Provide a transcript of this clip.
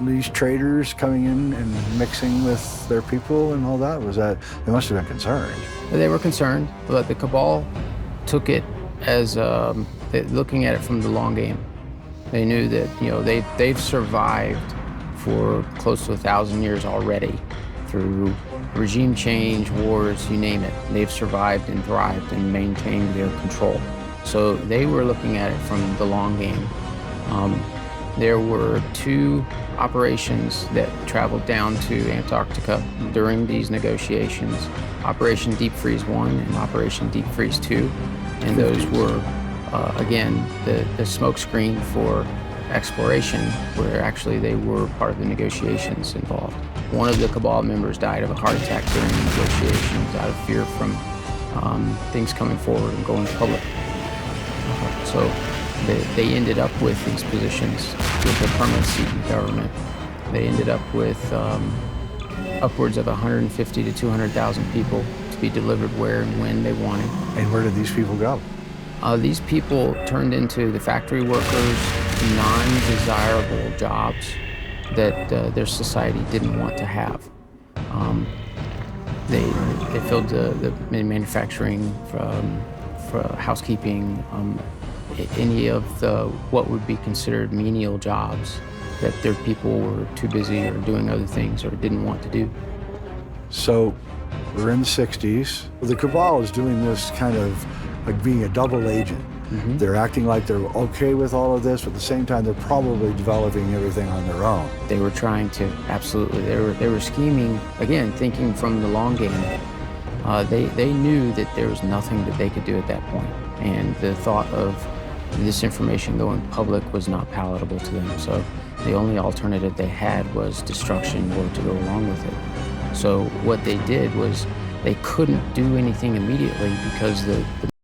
These traders coming in and mixing with their people and all that, they must have been concerned. They were concerned, but the cabal took it as looking at it from the long game. They knew that they've survived for close to 1,000 years already through regime change, wars, you name it. They've survived and thrived and maintained their control. So they were looking at it from the long game. There were 2 operations that traveled down to Antarctica during these negotiations, Operation Deep Freeze 1 and Operation Deep Freeze 2. And those were, again, the smokescreen for exploration, where actually they were part of the negotiations involved. One of the cabal members died of a heart attack during the negotiations out of fear from things coming forward and going public. So they ended up with these positions with a permanent seat in government. They ended up with upwards of 150 to 200,000 people to be delivered where and when they wanted. And where did these people go? These people turned into the factory workers, non-desirable jobs that their society didn't want to have. They filled the manufacturing, for housekeeping, any of what would be considered menial jobs that their people were too busy or doing other things or didn't want to do. So we're in the 60s. The cabal is doing this kind of like being a double agent. Mm-hmm. They're acting like they're okay with all of this, but at the same time, they're probably developing everything on their own. They were trying to, absolutely. They were scheming, again, thinking from the long game. They knew that there was nothing that they could do at that point, and the thought of this information going public was not palatable to them. So the only alternative they had was destruction or to go along with it. So what they did was they couldn't do anything immediately because the